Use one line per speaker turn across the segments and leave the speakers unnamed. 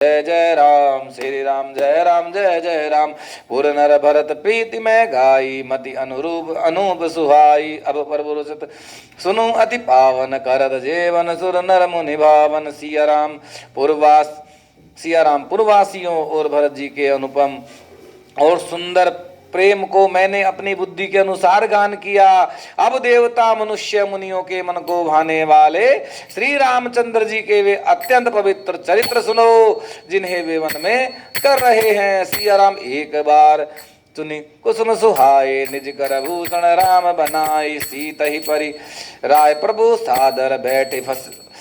जय जय राम श्री राम जय राम जय जय राम। पुर नर भरत प्रीति में गाई मति अनुरूप अनूप सुहाई। अब प्रभुरसित सुनु अति पावन करत जेवन सुर नर मुनि भावन। सिया राम पुरवासियों और भरत जी के अनुपम और सुंदर प्रेम को मैंने अपनी बुद्धि के अनुसार गान किया। अब देवता मनुष्य मुनियों के मन को भाने वाले श्री रामचंद्र जी के वे अत्यंत पवित्र चरित्र सुनो, जिन्हें वे वन में कर रहे हैं। सिया राम एक बार सुनी कुसुम सुहाए, निज कर भूषण राम बनाई। सीत ही परी राय प्रभु सादर बैठे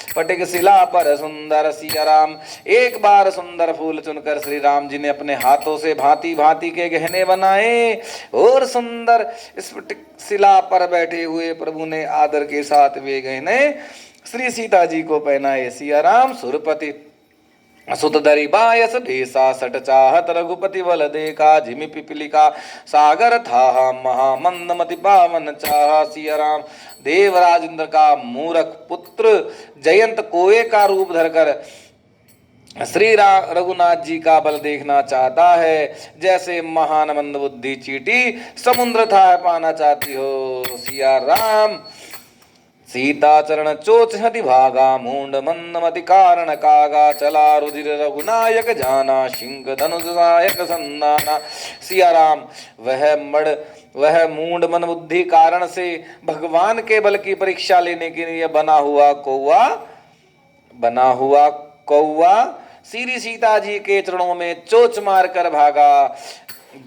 फटिक शिला पर सुंदर। सिया राम एक बार सुंदर फूल चुनकर श्री राम जी ने अपने हाथों से भांति भांति के गहने बनाए और सुंदर स्फटिक शिला पर बैठे हुए प्रभु ने आदर के साथ वे गहने श्री सीता जी को पहनाए। सिया राम सुरपति सुत धरि बायस भेसा, सट चाहत रघुपति बल देखा। झिमि पिपलिका सागर था, महामंदमति पावन चाहा। सिया राम देवराज इंद्र का मूरख पुत्र जयंत कोए का रूप धरकर श्री रघुनाथ जी का बल देखना चाहता है, जैसे महान मंद बुद्धि चींटी समुद्र था पाना चाहती हो। सिया राम सीता चरण चोच हति भागा, मूंड मंदमति कारण कागा। चला रुधिर रघुनायक जाना, सिंह धनुष सहायक संदाना। सिया राम वह मूंड मन बुद्धि कारण से भगवान के बल की परीक्षा लेने के लिए बना हुआ कौआ श्री सीता जी के चरणों में चोच मार कर भागा।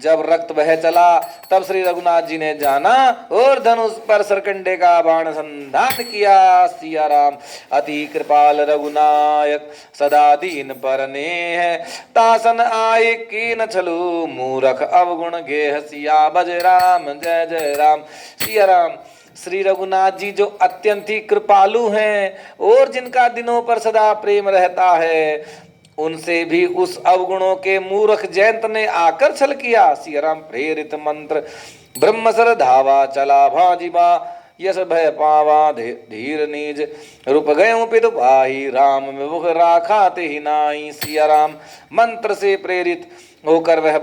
जब रक्त बह चला तब श्री रघुनाथ जी ने जाना और धनुष पर सरकंडे का बाण संधान किया। सिया राम अति कृपाल रघुनायक सदा दीन पर नेह, तासन आए की न छलू मूरख अवगुण गेह। सिया बज राम जय जय राम। सिया राम श्री रघुनाथ जी जो अत्यंत ही कृपालु हैं और जिनका दिनों पर सदा प्रेम रहता है, उनसे भी उस अवगुणों के मूर्ख जयंत ने आकर छल किया। सिया राम प्रेरित मंत्र ब्रह्मसर धावा, चला भाजिबा यश भय पावा। धीर नीज रूप गयो पितु पाही, राम मुख राखा ते ही नाई। सिया राम मंत्र से प्रेरित होकर वह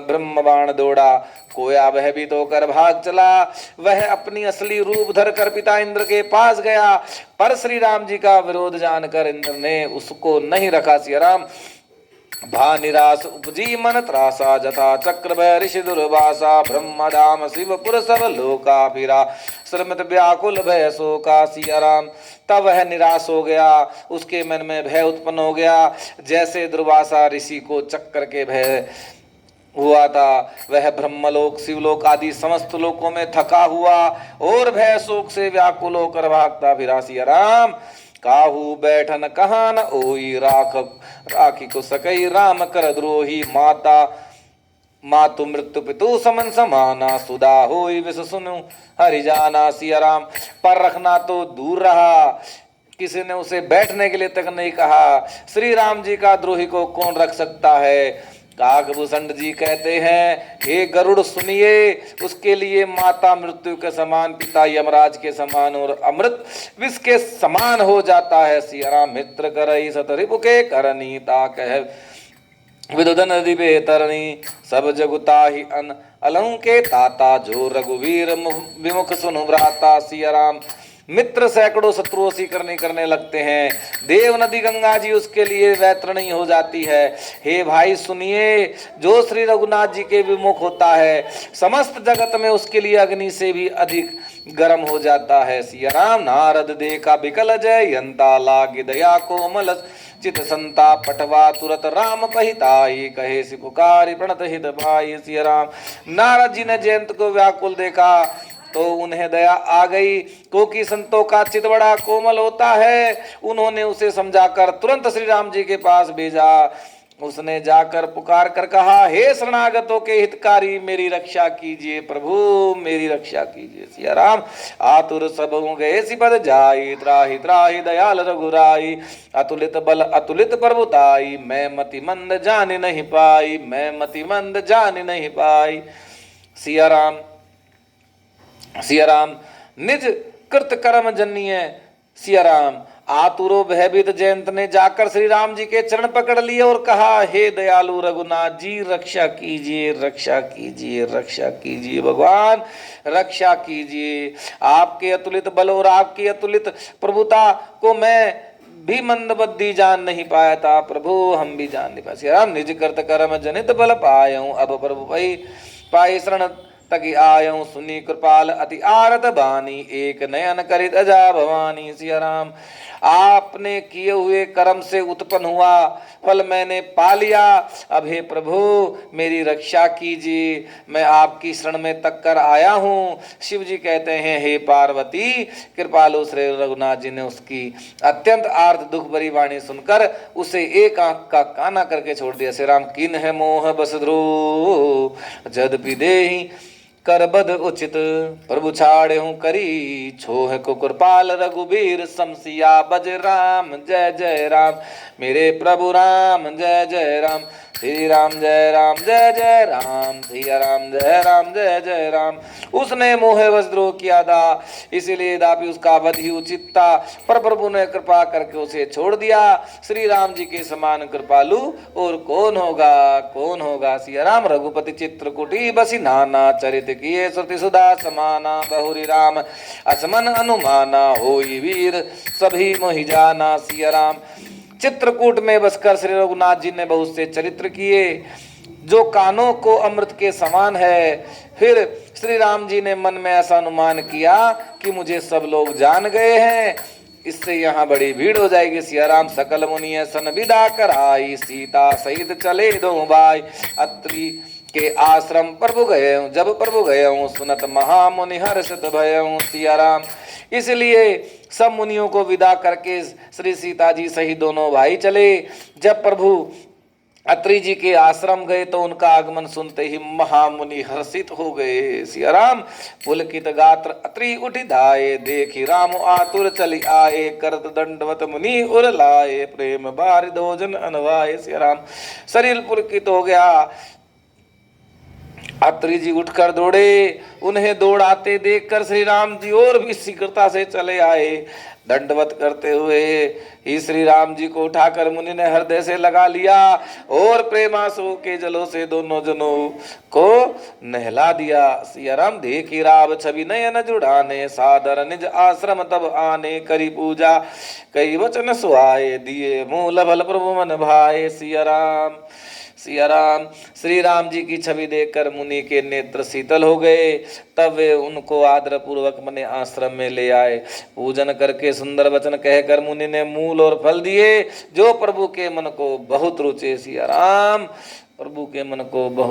ब्रह्म बाण दौड़ा, कोया वह भी तो कर भाग चला। वह अपनी असली रूप धरकर पिता इंद्र के पास गया, पर श्री राम जी का विरोध जानकर इंद्र ने उसको नहीं रखा। सिया राम भा निराश उपजी मन त्रासा, जथा चक्र भय ऋषि दुर्वासा। ब्रह्मधाम शिवपुर सब लोका फिरा, श्रमित व्याकुल भय शोका। सिया राम तब वह निराश हो गया, उसके मन में भय उत्पन्न हो गया, जैसे दुर्वासा ऋषि को चक्कर के भय हुआ था। वह ब्रह्मलोक शिवलोक आदि समस्त लोकों में थका हुआ और भय शोक से व्याकुल होकर भागता फिरा। सिया राम काहू बैठन कहा न ओई, राखी को सकई राम कर द्रोही। मातु मृत्यु पितु समन समाना, सुधा होई विष सुनु हरि जाना। सिया राम पर रखना तो दूर रहा, किसी ने उसे बैठने के लिए तक नहीं कहा। श्री राम जी का द्रोही को कौन रख सकता है। काकभूषण जी कहते हैं, हे गरुड़ सुनिए, उसके लिए माता मृत्यु के समान, पिता यमराज के समान और अमृत विष के समान हो जाता है। सिया राम मित्र करई सतरिपु के करनी, ता कह विदुदन दिबे तरनी। सब जगुता ही अलहू के ताता, जो रघुवीर विमुख सुनु भ्राता। सिया राम मित्र सैकड़ों शत्रुओं सी करने लगते हैं, देव नदी गंगा जी उसके लिए वैतरणी हो जाती है। हे भाई सुनिए, जो श्री रघुनाथ जी के विमुख होता है, समस्त जगत में उसके लिए अग्नि से भी अधिक गर्म हो जाता है। सिया राम नारद देखा बिकल जय यंता, लागे दया कोमल चित संता। पटवा तुरत राम पहिताई, कहे सि पुकारी प्रणत हित भाई। सिया राम नारद जी ने जयंत को व्याकुल देखा तो उन्हें दया आ गई, क्योंकि संतों का चित बड़ा कोमल होता है। उन्होंने उसे समझाकर तुरंत श्री राम जी के पास भेजा। उसने जाकर पुकार कर कहा, हे शरणागतों के हितकारी, मेरी रक्षा कीजिए प्रभु, मेरी रक्षा कीजिए। सिया राम आतुर सब गए सिपद जाई, त्राहि त्राहि दयाल रघुराई। अतुलित बल अतुलित प्रभुताई, मैं मति मंद जान नहीं पाई, मैं मति मंद जान नहीं पाई। सिया राम निज कृत कर्म जन्य सिया राम आतुरो भयभीत जयंत ने जाकर श्री राम जी के चरण पकड़ लिए और कहा, हे दयालु रघुनाथ जी, रक्षा कीजिए, रक्षा कीजिए, रक्षा कीजिए, भगवान रक्षा कीजिए। आपके अतुलित बल और आपकी अतुलित प्रभुता को मैं भी मंदबुद्धि जान नहीं पाया था, प्रभु हम भी जान नहीं पाए। राम निज करत कर्म जनित बल पायऊं, अब प्रभु पाई शरण तकी आयऊं, सुनी कृपाल अति आरत बानी, एक नयन करित अजा भवानी। सिया राम, आपने किए हुए कर्म से उत्पन्न हुआ फल मैंने पा लिया। अब हे प्रभु मेरी रक्षा कीजिए, मैं आपकी शरण में तक कर आया हूँ। शिव जी कहते हैं, हे पार्वती, कृपालु श्री रघुनाथ जी ने उसकी अत्यंत आर्त दुख भरी वाणी सुनकर उसे एक आंख का काना करके छोड़ दिया। श्री राम, किन है मोह बस ध्रुव, जदपि देहि करबद उचित, प्रभु छाड़े हूँ करी छोह को कृपाल रघुबीर समसिया बज राम जय जय राम, मेरे प्रभु राम जय जय राम। श्री राम जय जय राम, सिया राम जय जय राम। उसने मोह वज्रोह किया था, इसीलिए दापि उसका वध ही उचित था, पर प्रभु ने कृपा करके उसे छोड़ दिया। श्री राम जी के समान कृपालु और कौन होगा, कौन होगा। सिया राम, रघुपति चित्रकूटी बसी नाना, चरित किए श्रुति सुधा समाना, बहुरी राम असमन अनुमाना, होई वीर सभी मोहि जाना। सिया राम, चित्रकूट में बसकर श्री रघुनाथ जी ने बहुत से चरित्र किए जो कानों को अमृत के समान है। फिर श्री राम जी ने मन में ऐसा अनुमान किया कि मुझे सब लोग जान गए हैं, इससे यहाँ बड़ी भीड़ हो जाएगी। सिया राम, सकल मुनि सन विदा कराई, सीता सहित चले दो भाई, अत्रि के आश्रम प्रभु गए हूँ, जब प्रभु गए हूँ, सुनत महामुनि हर्षित भय हूँ। सिया राम, इसलिए सब मुनियों को विदा करके श्री सीता जी सहित दोनों भाई चले। जब प्रभु अत्रि जी के आश्रम गए तो उनका आगमन सुनते ही महामुनि हर्षित हो गए। सिया राम, पुलकित गात्र अत्रि उठि धाये, देखी राम आतुर चली आए, करत दंडवत मुनि उर लाए, प्रेम बारि दोजन अनवाए। सिया राम, शरीर पुलकित हो गया। अत्रि जी उठकर दौड़े, उन्हें दौड़ाते देखकर श्री राम जी और भी शीघ्रता से चले आए। दंडवत करते हुए ही श्री राम जी को उठाकर मुनि ने हृदय से लगा लिया और प्रेमासु के जलों से दोनों जनों को नहला दिया। सिया राम, देखी राव छवि नयन जुड़ाने, सादर निज आश्रम तब आने, करी पूजा कई वचन सुहाए, दिए मूल भल प्रभु मन भाए। सिया राम, सिया राम, श्री राम जी की छवि देखकर मुनि के नेत्र शीतल हो गए। तब वे उनको आदर पूर्वक अपने आश्रम में ले आए। पूजन करके सुंदर वचन कहकर मुनि ने मूल और फल दिए जो प्रभु के मन को बहुत रुचे। सिया राम, प्रभु के मन को बहुत